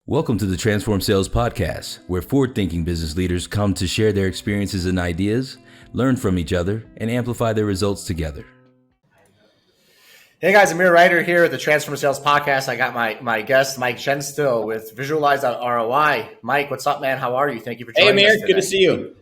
Welcome to the Transform Sales Podcast, where forward-thinking business leaders come to share their experiences and ideas, learn from each other, and amplify their results together. Hey guys, Amir Reiter here at the Transform Sales Podcast. I got my guest, Mike Genstil with Visualize.ROI. Mike, what's up, man? How are you? Thank you for joining us. Hey, Amir, today. good to see you.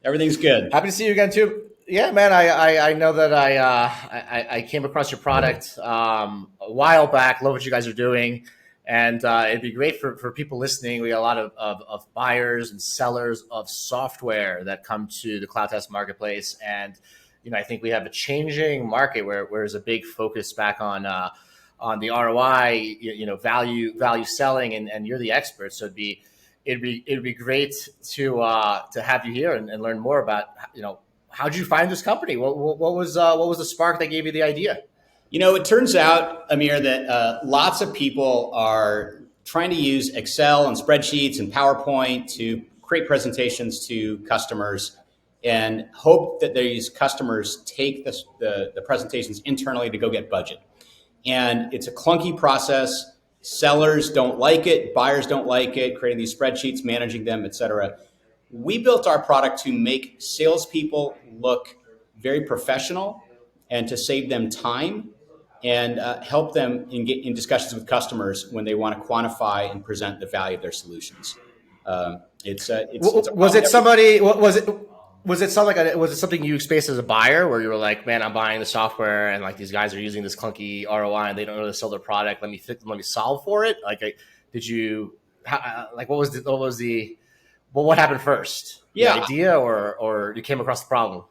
Everything's good. Happy to see you again, too. Yeah, man, I know that I came across your product a while back. Love what you guys are doing. And it'd be great for people listening. We got a lot of buyers and sellers of software that come to the CloudTask marketplace. And, you know, I think we have a changing market where there's a big focus back on the ROI, value selling, and you're the expert. So it'd be great to have you here and learn more about, how'd you find this company? What was the spark that gave you the idea? You know, it turns out, Amir, that lots of people are trying to use Excel and spreadsheets and PowerPoint to create presentations to customers and hope that these customers take the presentations internally to go get budget. And it's a clunky process. Sellers don't like it. Buyers don't like it, creating these spreadsheets, managing them, et cetera. We built our product to make salespeople look very professional and to save them time and help them in discussions with customers when they want to quantify and present the value of their solutions. Was it something you experienced as a buyer where you were like, man, I'm buying the software and like these guys are using this clunky ROI and they don't know how to sell their product. Let me solve for it. What happened first? Yeah. The idea or you came across the problem?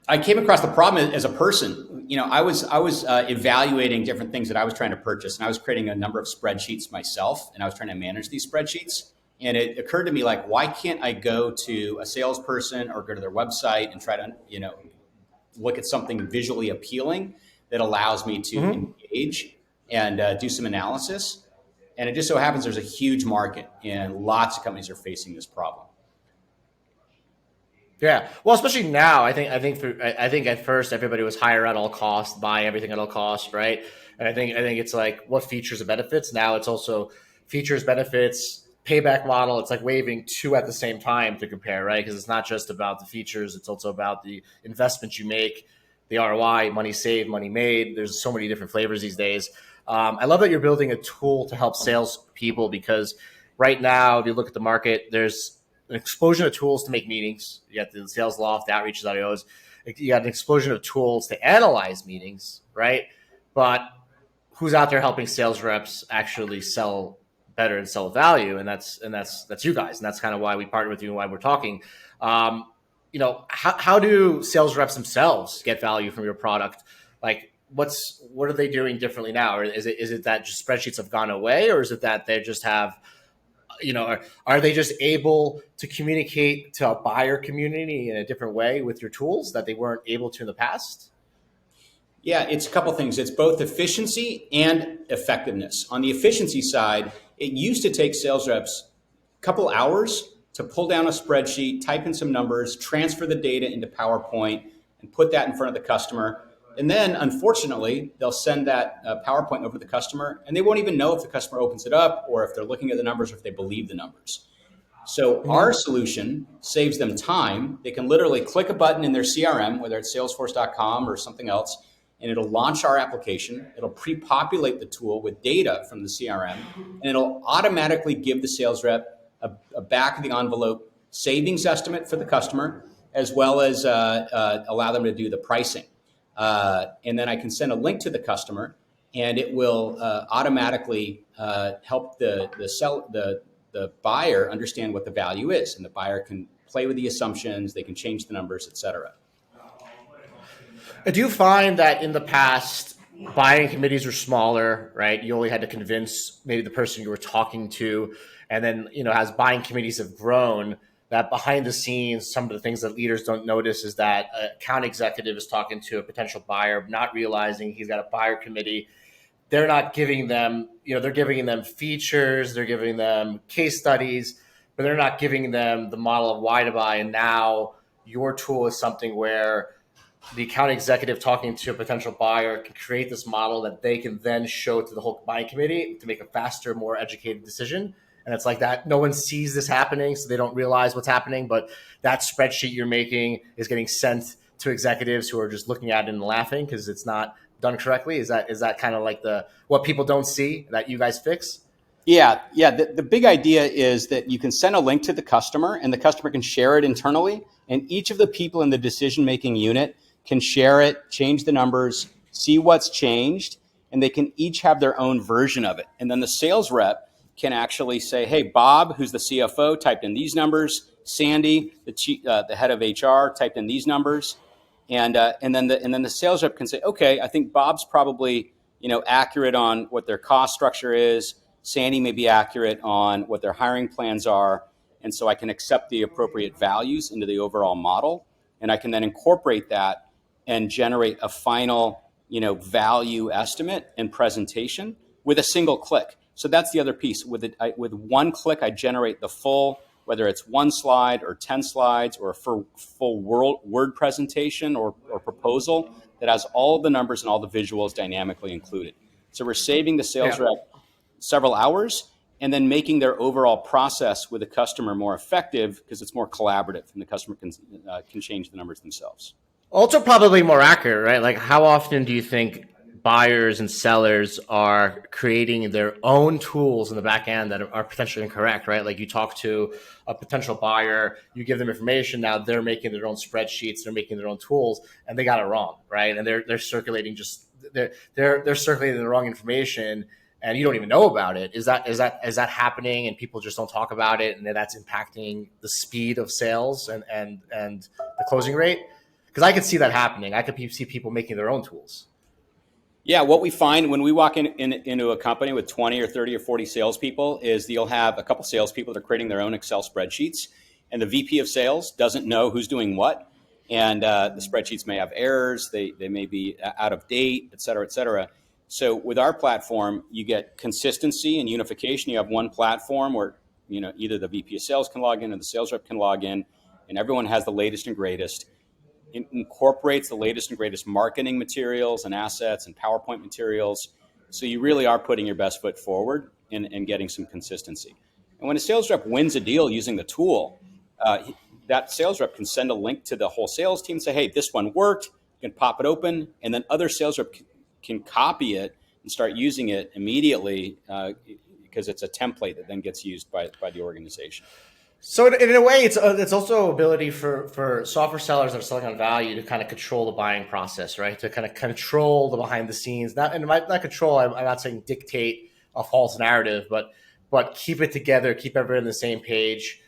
I came across the problem as a person. You know, I was evaluating different things that I was trying to purchase, and I was creating a number of spreadsheets myself, and I was trying to manage these spreadsheets. And it occurred to me, like, why can't I go to a salesperson or go to their website and try to, look at something visually appealing that allows me to engage and do some analysis? And it just so happens there's a huge market, and lots of companies are facing this problem. Yeah, well, especially now, I think at first everybody was hire at all costs, buy everything at all costs, right? And I think it's like what features and benefits. Now it's also features, benefits, payback model. It's like waving two at the same time to compare, right? Because it's not just about the features; it's also about the investment you make, the ROI, money saved, money made. There's so many different flavors these days. I love that you're building a tool to help salespeople because right now, if you look at the market, there's an explosion of tools to make meetings. You got the sales loft, the outreaches, audios. You got an explosion of tools to analyze meetings, right? But who's out there helping sales reps actually sell better and sell value? And that's you guys. And that's kind of why we partnered with you and why we're talking. How do sales reps themselves get value from your product? Like, what are they doing differently now? Or is it that just spreadsheets have gone away, or is it that they just have, are they just able to communicate to a buyer community in a different way with your tools that they weren't able to in the past? Yeah, it's a couple things. It's both efficiency and effectiveness. On the efficiency side, it used to take sales reps a couple hours to pull down a spreadsheet, type in some numbers, transfer the data into PowerPoint, and put that in front of the customer. And then, unfortunately, they'll send that PowerPoint over to the customer, and they won't even know if the customer opens it up or if they're looking at the numbers or if they believe the numbers. So our solution saves them time. They can literally click a button in their CRM, whether it's salesforce.com or something else, and it'll launch our application. It'll pre-populate the tool with data from the CRM, and it'll automatically give the sales rep a back-of-the-envelope savings estimate for the customer, as well as allow them to do the pricing. And then I can send a link to the customer, and it will automatically help the buyer understand what the value is, and the buyer can play with the assumptions, they can change the numbers, et cetera. Do you find that in the past, buying committees were smaller, right? You only had to convince maybe the person you were talking to, and then as buying committees have grown, that behind the scenes, some of the things that leaders don't notice is that an account executive is talking to a potential buyer, not realizing he's got a buyer committee. They're not giving them, they're giving them features, they're giving them case studies, but they're not giving them the model of why to buy. And now your tool is something where the account executive talking to a potential buyer can create this model that they can then show to the whole buying committee to make a faster, more educated decision. And it's like that. No one sees this happening, so they don't realize what's happening. But that spreadsheet you're making is getting sent to executives who are just looking at it and laughing because it's not done correctly. Is that kind of like what people don't see that you guys fix? Yeah. The big idea is that you can send a link to the customer and the customer can share it internally. And each of the people in the decision-making unit can share it, change the numbers, see what's changed, and they can each have their own version of it. And then the sales rep can actually say, hey, Bob, who's the CFO, typed in these numbers. Sandy, the head of HR, typed in these numbers. And then the sales rep can say, okay, I think Bob's probably accurate on what their cost structure is. Sandy may be accurate on what their hiring plans are. And so I can accept the appropriate values into the overall model. And I can then incorporate that and generate a final value estimate and presentation with a single click. So that's the other piece. With one click, I generate the full, whether it's one slide or 10 slides or a full word presentation or proposal that has all of the numbers and all the visuals dynamically included. So we're saving the sales rep several hours and then making their overall process with the customer more effective because it's more collaborative and the customer can change the numbers themselves. Also, probably more accurate, right? Like, how often do you think buyers and sellers are creating their own tools in the back end that are potentially incorrect, right? Like, you talk to a potential buyer, you give them information, now they're making their own spreadsheets, they're making their own tools, and they got it wrong, right? And they're circulating they're circulating the wrong information, and you don't even know about it. Is that happening, and people just don't talk about it, and that's impacting the speed of sales and the closing rate? Because I could see that happening. I could see people making their own tools. Yeah, what we find when we walk into a company with 20 or 30 or 40 salespeople is you'll have a couple salespeople that are creating their own Excel spreadsheets, and the VP of sales doesn't know who's doing what, and the spreadsheets may have errors, they may be out of date, et cetera, et cetera. So with our platform, you get consistency and unification. You have one platform where either the VP of sales can log in or the sales rep can log in, and everyone has the latest and greatest. It incorporates the latest and greatest marketing materials and assets and PowerPoint materials. So you really are putting your best foot forward and getting some consistency. And when a sales rep wins a deal using the tool, that sales rep can send a link to the whole sales team and say, hey, this one worked. You can pop it open. And then other sales rep can copy it and start using it immediately because it's a template that then gets used by the organization. So in a way, it's also ability for software sellers that are selling on value to kind of control the buying process, right? To kind of control the behind the scenes, not control. I'm not saying dictate a false narrative, but keep it together, keep everyone on the same page,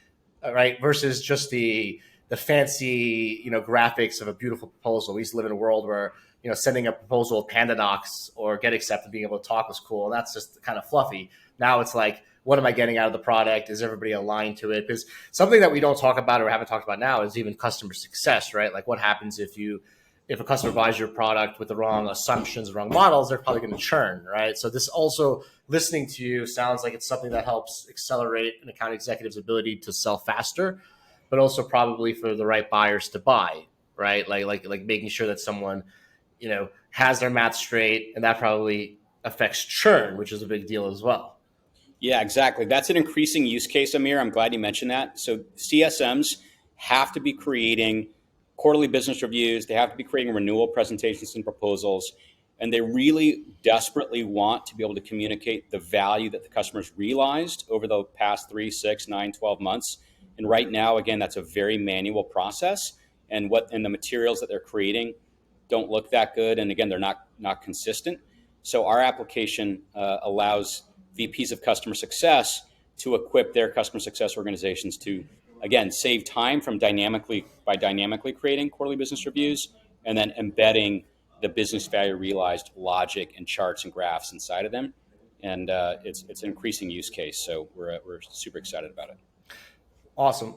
right? Versus just the fancy graphics of a beautiful proposal. We used to live in a world where sending a proposal with Panda Docs or Get Accepted, being able to talk was cool, and that's just kind of fluffy. Now it's like, what am I getting out of the product? Is everybody aligned to it? Because something that we don't talk about or haven't talked about now is even customer success, right? Like, what happens if a customer buys your product with the wrong assumptions, wrong models, they're probably going to churn, right? So this also, listening to you sounds like it's something that helps accelerate an account executive's ability to sell faster, but also probably for the right buyers to buy, right? Like making sure that someone, has their math straight, and that probably affects churn, which is a big deal as well. Yeah, exactly. That's an increasing use case, Amir. I'm glad you mentioned that. So CSMs have to be creating quarterly business reviews. They have to be creating renewal presentations and proposals. And they really desperately want to be able to communicate the value that the customers realized over the past 3, 6, 9, 12 months. And right now, again, that's a very manual process. And the materials that they're creating don't look that good. And again, they're not consistent. So our application allows VPs of customer success to equip their customer success organizations to, again, save time from dynamically creating quarterly business reviews and then embedding the business value realized logic and charts and graphs inside of them. And it's an increasing use case. So we're super excited about it. Awesome.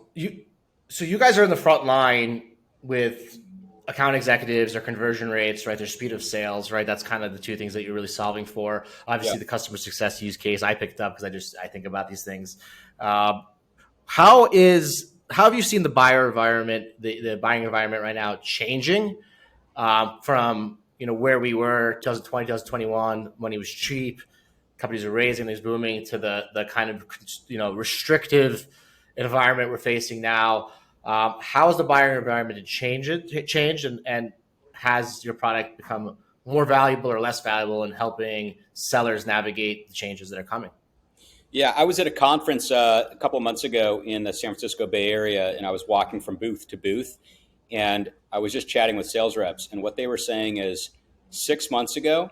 So you guys are in the front line with account executives, their conversion rates, right? Their speed of sales, right? That's kind of the two things that you're really solving for. Obviously, The customer success use case I picked up because I think about these things. How have you seen the buyer environment, the buying environment right now changing from where we were 2020, 2021 when it was cheap companies are raising, is booming, to the kind of restrictive environment we're facing now. How has the buying environment changed, and has your product become more valuable or less valuable in helping sellers navigate the changes that are coming? Yeah, I was at a conference a couple of months ago in the San Francisco Bay Area, and I was walking from booth to booth, and I was just chatting with sales reps, and what they were saying is 6 months ago,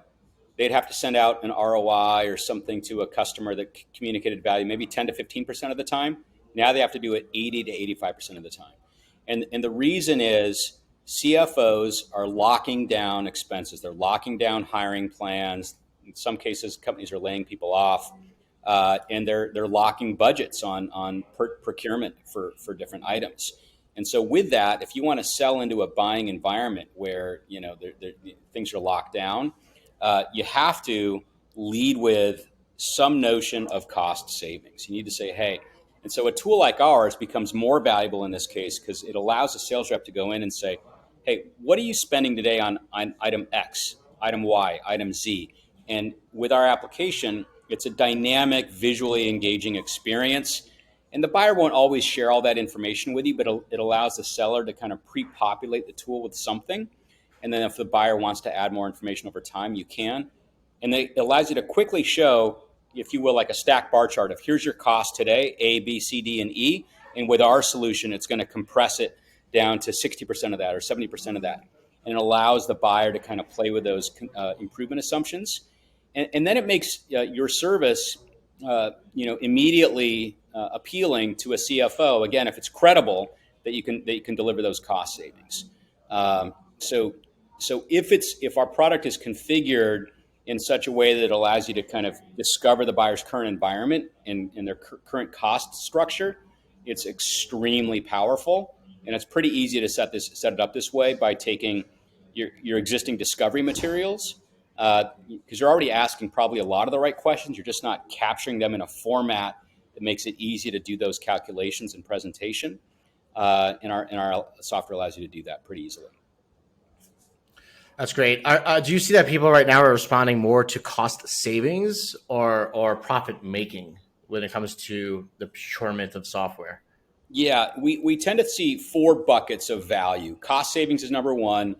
they'd have to send out an ROI or something to a customer that communicated value maybe 10 to 15% of the time. Now they have to do it 80 to 85% of the time. And the reason is CFOs are locking down expenses. They're locking down hiring plans. In some cases, companies are laying people off. And they're locking budgets on procurement for different items. And so with that, if you want to sell into a buying environment where things are locked down, you have to lead with some notion of cost savings. You need to say, hey, and so a tool like ours becomes more valuable in this case because it allows a sales rep to go in and say, hey, what are you spending today on item X, item Y, item Z? And with our application, it's a dynamic, visually engaging experience. And the buyer won't always share all that information with you, but it allows the seller to kind of pre-populate the tool with something. And then if the buyer wants to add more information over time, you can. And it allows you to quickly show, if you will, like a stack bar chart of here's your cost today, A, B, C, D, and E. And with our solution, it's going to compress it down to 60% of that or 70% of that. And it allows the buyer to kind of play with those improvement assumptions. And then it makes your service, immediately appealing to a CFO. Again, if it's credible that you can deliver those cost savings. So if our product is configured in such a way that it allows you to kind of discover the buyer's current environment and their current cost structure, it's extremely powerful. And it's pretty easy to set it up this way by taking your existing discovery materials, because you're already asking probably a lot of the right questions. You're just not capturing them in a format that makes it easy to do those calculations and presentation. And our software allows you to do that pretty easily. That's great. Do you see that people right now are responding more to cost savings or profit making when it comes to the procurement of software? Yeah, we tend to see 4 buckets of value. Cost savings is number 1.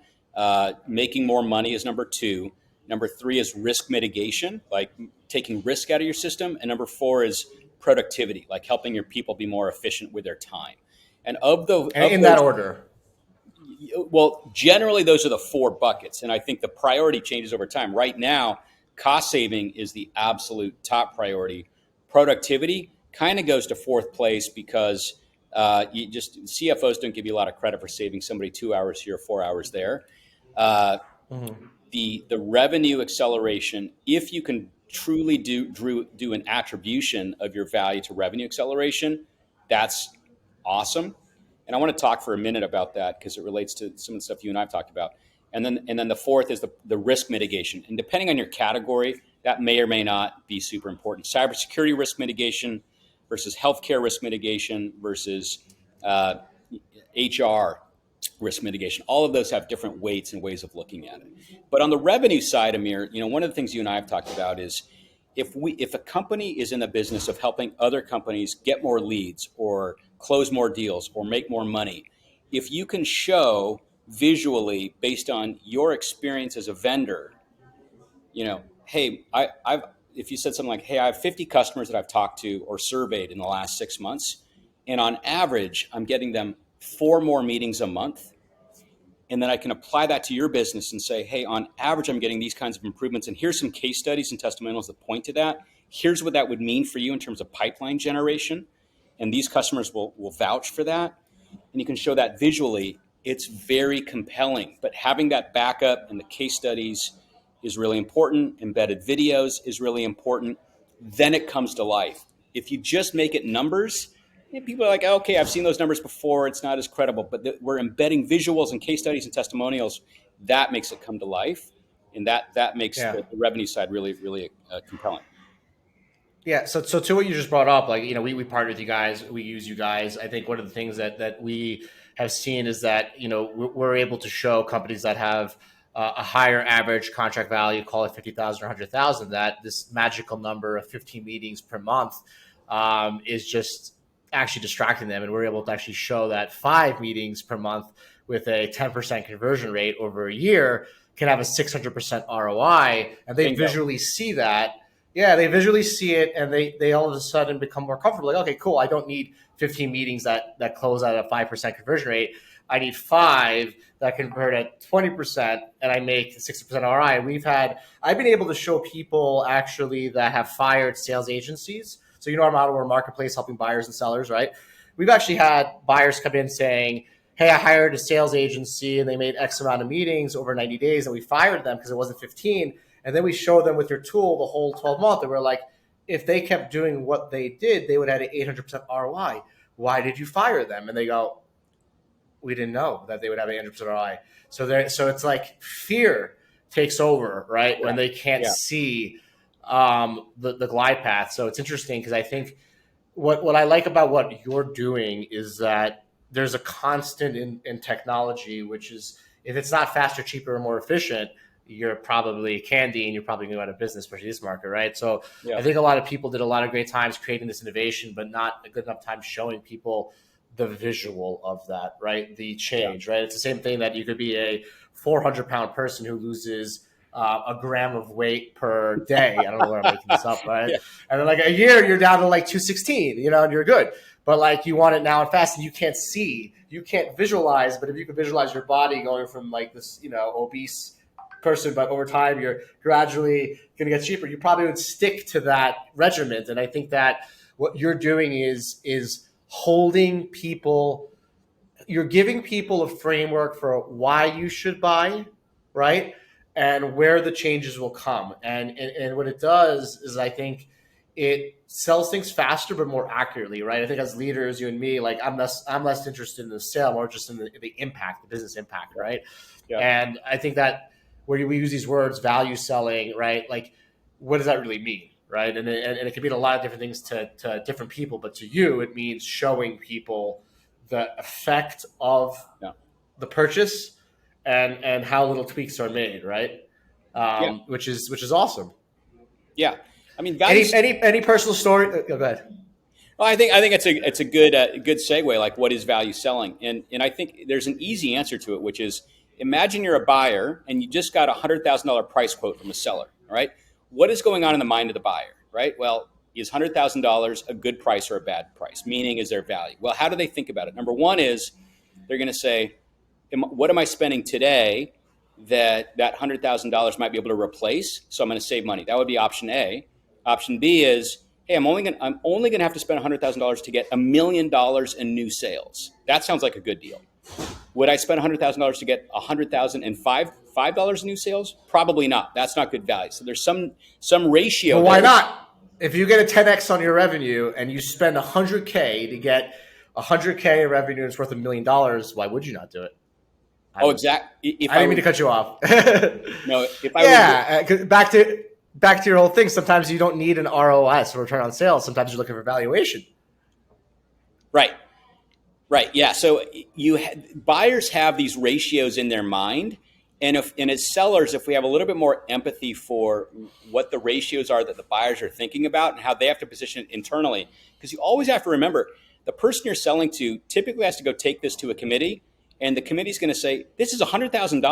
Making more money is number 2. Number 3 is risk mitigation, like taking risk out of your system. And number 4 is productivity, like helping your people be more efficient with their time. And in that order. Well, generally, those are the 4 buckets. And I think the priority changes over time. Right now, cost saving is the absolute top priority. Productivity kind of goes to 4th place because CFOs don't give you a lot of credit for saving somebody 2 hours here, 4 hours there. The revenue acceleration, if you can truly do an attribution of your value to revenue acceleration, that's awesome. And I want to talk for a minute about that because it relates to some of the stuff you and I have talked about. And then the 4th is the risk mitigation. And depending on your category, that may or may not be super important. Cybersecurity risk mitigation versus healthcare risk mitigation versus HR risk mitigation. All of those have different weights and ways of looking at it. But on the revenue side, Amir, one of the things you and I have talked about is if a company is in the business of helping other companies get more leads or close more deals or make more money, if you can show visually based on your experience as a vendor, hey, if you said something like, hey, I have 50 customers that I've talked to or surveyed in the last 6 months, and on average, I'm getting them 4 more meetings a month. And then I can apply that to your business and say, hey, on average, I'm getting these kinds of improvements. And here's some case studies and testimonials that point to that. Here's what that would mean for you in terms of pipeline generation. And these customers will vouch for that. And you can show that visually. It's very compelling. But having that backup and the case studies is really important. Embedded videos is really important. Then it comes to life. If you just make it numbers, people are like, okay, I've seen those numbers before. It's not as credible. But we're embedding visuals and case studies and testimonials. That makes it come to life. And that makes the revenue side really, really compelling. Yeah. So to what you just brought up, we partner with you guys. We use you guys. I think one of the things that we have seen is that, we're able to show companies that have a higher average contract value, call it 50,000 or 100,000, that this magical number of 15 meetings per month is just actually distracting them. And we're able to actually show that 5 meetings per month with a 10% conversion rate over a year can have a 600% ROI. And they visually see that. Yeah, they visually see it, and they all of a sudden become more comfortable. Like, okay, cool. I don't need 15 meetings that close at a 5% conversion rate. I need 5 that convert at 20%, and I make 60% ROI. I've been able to show people actually that have fired sales agencies. So our model, we're a marketplace helping buyers and sellers, right? We've actually had buyers come in saying, hey, I hired a sales agency and they made X amount of meetings over 90 days, and we fired them because it wasn't 15. And then we show them with your tool the whole 12 month, and we're like, if they kept doing what they did, they would have an 800% ROI. Why did you fire them? And they go, we didn't know that they would have an 800% ROI. So it's like fear takes over, right? When they can't see the glide path. So it's interesting because I think what I like about what you're doing is that there's a constant in technology, which is if it's not faster, cheaper, or more efficient, you're probably candy and you're probably going to go out of business, especially this market, right? So I think a lot of people did a lot of great times creating this innovation, but not a good enough time showing people the visual of that, right? The change, right? It's the same thing that you could be a 400-pound person who loses a gram of weight per day. I don't know where I'm making this up, right? And then like a year, you're down to like 216, and you're good. But like you want it now and fast, and you can't see, you can't visualize. But if you could visualize your body going from like this, obese person, but over time you're gradually going to get cheaper, you probably would stick to that regimen. And I think that what you're doing is holding people, you're giving people a framework for why you should buy, right? And where the changes will come. And what it does is I think it sells things faster but more accurately, right? I think as leaders, you and me, like I'm less interested in the sale, more just in the impact, the business impact, right? And I think that where we use these words, value selling, right? Like, what does that really mean, right? And it can mean a lot of different things to different people, but to you, it means showing people the effect of the purchase and how little tweaks are made, right? Which is awesome. Yeah, I mean, any personal story? Go ahead. Well, I think it's a good segue. Like, what is value selling? And I think there's an easy answer to it, which is imagine you're a buyer and you just got a $100,000 price quote from a seller. All right, what is going on in the mind of the buyer? Right. Well, is $100,000 a good price or a bad price? Meaning, is there value? Well, how do they think about it? Number one is they're going to say, what am I spending today that $100,000 might be able to replace? So I'm going to save money. That would be option A. Option B is, hey, I'm only going to have to spend $100,000 to get $1 million in new sales. That sounds like a good deal. Would I spend $100,000 to get $100,005 in new sales? Probably not. That's not good value. So there's some ratio. Well, why not? If you get a 10x on your revenue and you spend $100K to get $100K revenue and it's worth $1 million, why would you not do it? Exactly. I didn't mean to cut you off. No, back to your whole thing. Sometimes you don't need an ROS, return on sales. Sometimes you're looking for valuation. Right. Yeah. So buyers have these ratios in their mind, and as sellers, if we have a little bit more empathy for what the ratios are that the buyers are thinking about and how they have to position it internally, because you always have to remember the person you're selling to typically has to go take this to a committee. And the committee's going to say, this is $100,000?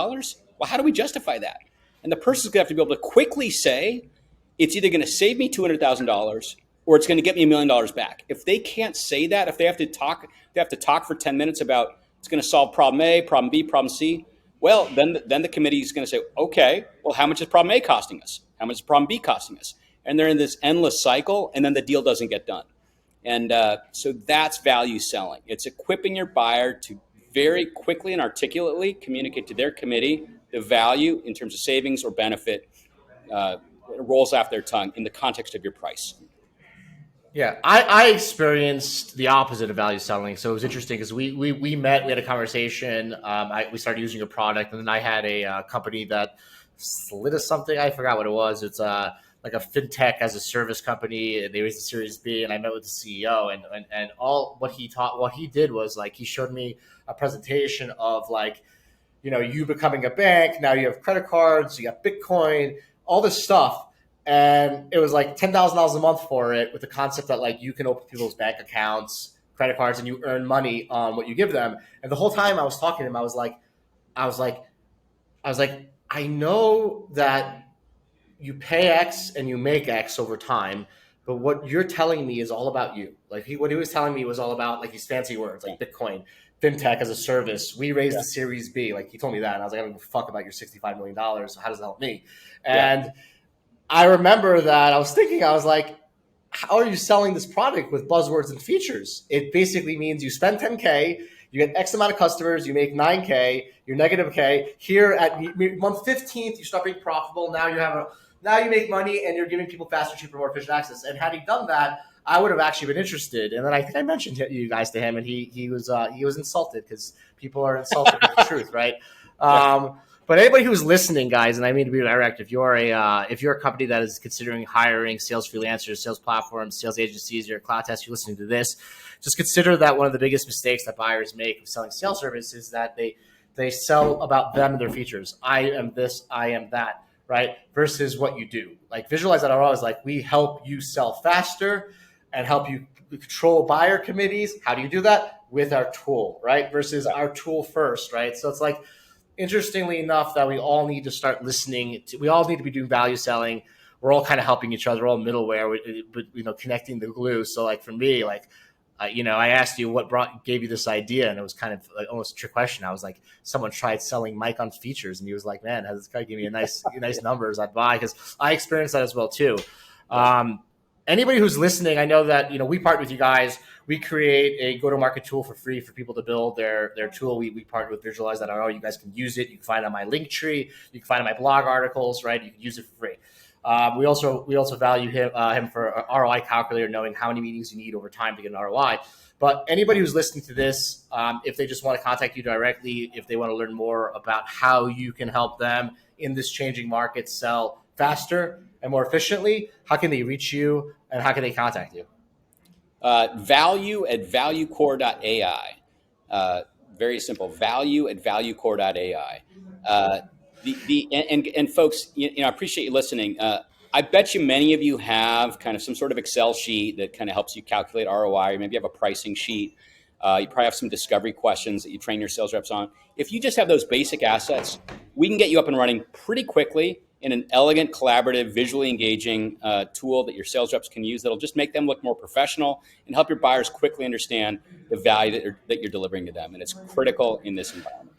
Well, how do we justify that? And the person's going to have to be able to quickly say, it's either going to save me $200,000 or it's going to get me $1 million back. If they can't say that, if they have to talk for 10 minutes about it's going to solve problem A, problem B, problem C, well, then the committee is going to say, okay, well, how much is problem A costing us? How much is problem B costing us? And they're in this endless cycle, and then the deal doesn't get done. And so that's value selling. It's equipping your buyer to very quickly and articulately communicate to their committee the value in terms of savings or benefit. It rolls off their tongue in the context of your price. Yeah, I experienced the opposite of value selling. So it was interesting because we met, we had a conversation. We started using a product, and then I had a company that slid us something. I forgot what it was. It's like a fintech as a service company. They raised a Series B, and I met with the CEO. And all what he did was like he showed me a presentation of like you becoming a bank. Now you have credit cards, you got Bitcoin, all this stuff. And it was like $10,000 a month for it, with the concept that like you can open people's bank accounts, credit cards, and you earn money on what you give them. And the whole time I was talking to him, I was like, I know that you pay X and you make X over time, but what you're telling me is all about you. Like what he was telling me was all about like these fancy words like Bitcoin, fintech as a service. We raised the Series B. Like he told me that, and I was like, I don't give a fuck about your $65 million. So how does that help me? And I remember that I was thinking, I was like, how are you selling this product with buzzwords and features? It basically means you spend 10K, you get X amount of customers, you make 9K, you're negative K. Here at month 15th, you start being profitable. Now you make money and you're giving people faster, cheaper, more efficient access. And had he done that, I would have actually been interested. And then I think I mentioned you guys to him, and he was insulted, because people are insulted with the truth, right? But anybody who's listening, guys, and I mean to be direct, if you're a company that is considering hiring sales freelancers, sales platforms, sales agencies, you're a CloudTask, you're listening to this, just consider that one of the biggest mistakes that buyers make with selling sales service is that they sell about them and their features. I am this, I am that, right? Versus what you do. Like Visualize.io is like, we help you sell faster and help you control buyer committees. How do you do that? With our tool, right? Versus our tool first, right? So it's like, interestingly enough, that we all need to start listening. We all need to be doing value selling. We're all kind of helping each other. We're all middleware, but connecting the glue. So like for me, like, I asked you what gave you this idea, and it was kind of like almost a trick question. I was like, someone tried selling Mike on features, and he was like, man, has this guy give me a nice numbers? I'd buy, because I experienced that as well too. Anybody who's listening, I know that we partner with you guys. We create a go-to-market tool for free for people to build their tool. We partner with Visualize.io. You guys can use it. You can find it on my link tree. You can find it on my blog articles, right? You can use it for free. We also value him for an ROI calculator, knowing how many meetings you need over time to get an ROI. But anybody who's listening to this, if they just want to contact you directly, if they want to learn more about how you can help them in this changing market sell faster and more efficiently, how can they reach you and how can they contact you? Value at ValueCore.ai. Very simple. Value at ValueCore.ai. And folks, I appreciate you listening. I bet you many of you have kind of some sort of Excel sheet that kind of helps you calculate ROI, or maybe you have a pricing sheet. You probably have some discovery questions that you train your sales reps on. If you just have those basic assets, we can get you up and running pretty quickly in an elegant, collaborative, visually engaging tool that your sales reps can use that'll just make them look more professional and help your buyers quickly understand the value that you're delivering to them. And it's critical in this environment.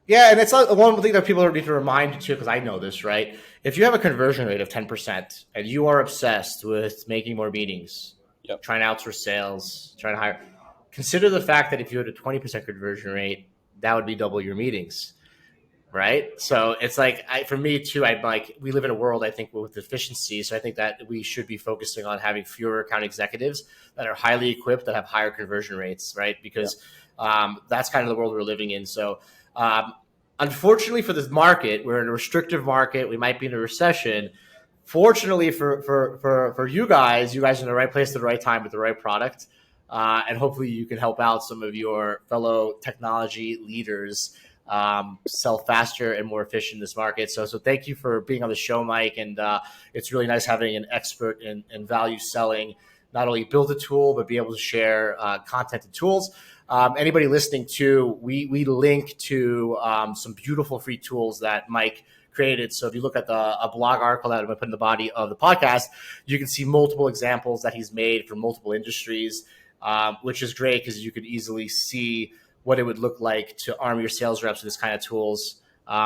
Yeah, and it's one thing that people need to remind you too, because I know this, right? If you have a conversion rate of 10% and you are obsessed with making more meetings, trying to outsource sales, trying to hire, consider the fact that if you had a 20% conversion rate, that would be double your meetings, right? So it's like, for me too, I'm like, we live in a world, I think, with efficiency. So I think that we should be focusing on having fewer account executives that are highly equipped, that have higher conversion rates, right? Because that's kind of the world we're living in. So unfortunately for this market, we're in a restrictive market. We might be in a recession. Fortunately for you guys are in the right place at the right time with the right product. And hopefully you can help out some of your fellow technology leaders sell faster and more efficient in this market. So thank you for being on the show, Mike. And it's really nice having an expert in value selling, not only build a tool, but be able to share content and tools. Anybody listening to, we link to some beautiful free tools that Mike created. So if you look at a blog article that I'm going to put in the body of the podcast, you can see multiple examples that he's made for multiple industries, which is great because you could easily see what it would look like to arm your sales reps with this kind of tools,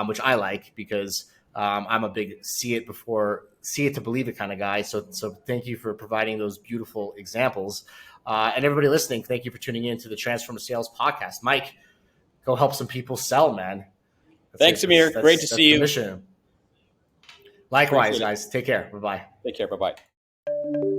which I like because I'm a big see it to believe it kind of guy. So thank you for providing those beautiful examples. And everybody listening, thank you for tuning in to the Transform Sales podcast. Mike, go help some people sell, man. Thanks, Amir. Great to see you. Mission. Likewise, guys. Take care. Bye-bye. Take care. Bye-bye.